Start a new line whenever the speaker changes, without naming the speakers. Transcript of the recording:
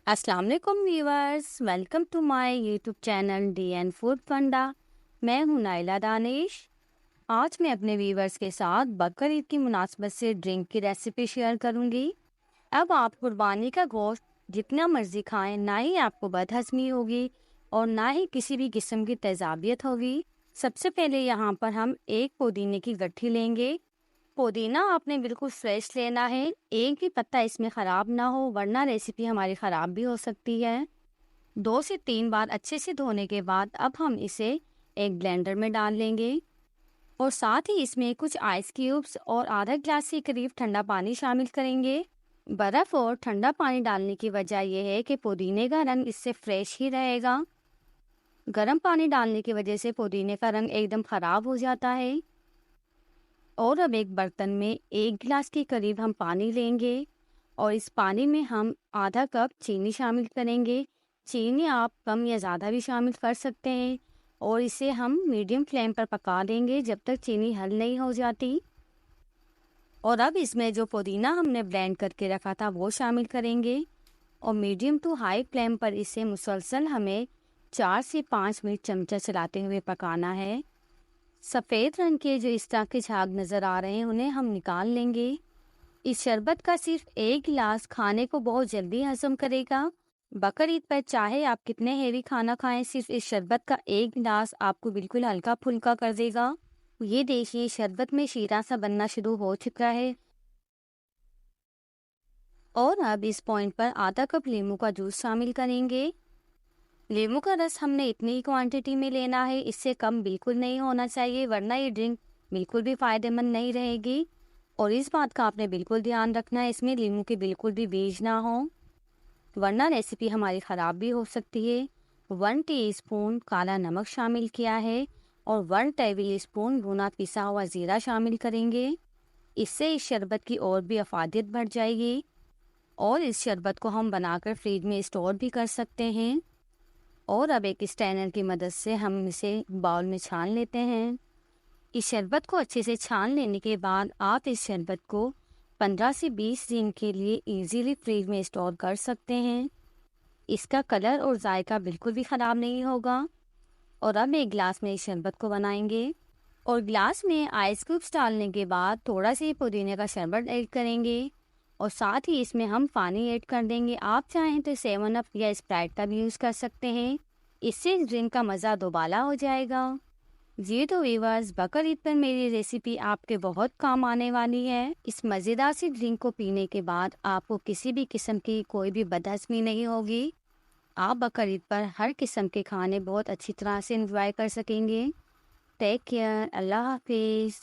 अस्सलाम वालेकुम viewers, welcome to my YouTube channel DN food funda. मैं हूं नाइला दानिश। आज मैं अपने व्यूअर्स के साथ बकर ईद की मुनासबत से ड्रिंक की रेसिपी शेयर करूंगी। अब आप कुर्बानी का गोश्त जितना मर्जी खाएं, ना ही आपको बदहज़मी होगी और ना ही किसी भी किस्म की तेज़ाबियत होगी। सबसे पहले यहाँ पर हम एक पुदीने की गट्ठी लेंगे। पुदीना आपने बिल्कुल फ्रेश लेना है, एक भी पत्ता इसमें ख़राब ना हो, वरना रेसिपी हमारी ख़राब भी हो सकती है। 2 से 3 बार अच्छे से धोने के बाद अब हम इसे एक ब्लेंडर में डाल लेंगे और साथ ही इसमें कुछ आइस क्यूब्स और आधा गिलास के करीब ठंडा पानी शामिल करेंगे। बर्फ़ और ठंडा पानी डालने की वजह यह है कि पुदीने का रंग इससे फ्रेश ही रहेगा। गर्म पानी डालने की वजह से पुदीने का रंग एकदम ख़राब हो जाता है। और अब एक बर्तन में 1 गिलास के करीब हम पानी लेंगे और इस पानी में हम आधा कप चीनी शामिल करेंगे। चीनी आप कम या ज़्यादा भी शामिल कर सकते हैं और इसे हम मीडियम फ्लेम पर पका देंगे जब तक चीनी हल नहीं हो जाती। और अब इसमें जो पुदीना हमने ब्लेंड करके रखा था वो शामिल करेंगे और मीडियम टू हाई फ्लेम पर इसे मुसलसल हमें 4 से 5 मिनट चमचा चलाते हुए पकाना है। सफ़ेद रंग के जो इस तरह के झाग नज़र आ रहे हैं उन्हें हम निकाल लेंगे। इस शरबत का सिर्फ 1 गिलास खाने को बहुत जल्दी हजम करेगा। बकर ईद पर चाहे आप कितने हेवी खाना खाएं, सिर्फ इस शरबत का 1 गिलास आपको बिल्कुल हल्का फुल्का कर देगा। ये देखिए शरबत में शीरा सा बनना शुरू हो चुका है। और अब इस पॉइंट पर आधा कप नींबू का जूस शामिल करेंगे। नींबू का रस हमने इतनी ही क्वांटिटी में लेना है, इससे कम बिल्कुल नहीं होना चाहिए, वरना ये ड्रिंक बिल्कुल भी फ़ायदेमंद नहीं रहेगी। और इस बात का आपने बिल्कुल ध्यान रखना है, इसमें नींबू के बिल्कुल भी बीज ना हो, वरना रेसिपी हमारी ख़राब भी हो सकती है। 1 टीस्पून काला नमक शामिल किया है और 1 टेबल स्पून भुना पिसा हुआ ज़ीरा शामिल करेंगे। इससे इस शरबत की और भी अफादियत बढ़ जाएगी और इस शरबत को हम बनाकर फ्रिज में स्टोर भी कर सकते हैं। और अब एक स्ट्रेनर की मदद से हम इसे बाउल में छान लेते हैं। इस शरबत को अच्छे से छान लेने के बाद आप इस शरबत को 15 से 20 दिन के लिए इजीली फ्रिज में स्टोर कर सकते हैं। इसका कलर और जायका बिल्कुल भी ख़राब नहीं होगा। और अब एक गिलास में इस शरबत को बनाएंगे और गिलास में आइस क्यूब्स डालने के बाद थोड़ा सा पुदीने का शरबत ऐड करेंगे और साथ ही इसमें हम पानी ऐड कर देंगे। आप चाहें तो 7 अप या स्प्राइट का भी यूज़ कर सकते हैं, इससे इस ड्रिंक का मज़ा दोबाला हो जाएगा। जी तो व्यूअर्स, बकर ईद पर मेरी रेसिपी आपके बहुत काम आने वाली है। इस मज़ेदार सी ड्रिंक को पीने के बाद आपको किसी भी किस्म की कोई भी बदहज़मी नहीं होगी। आप बकर ईद पर हर किस्म के खाने बहुत अच्छी तरह से एंजॉय कर सकेंगे। टेक केयर, अल्लाह हाफिज़।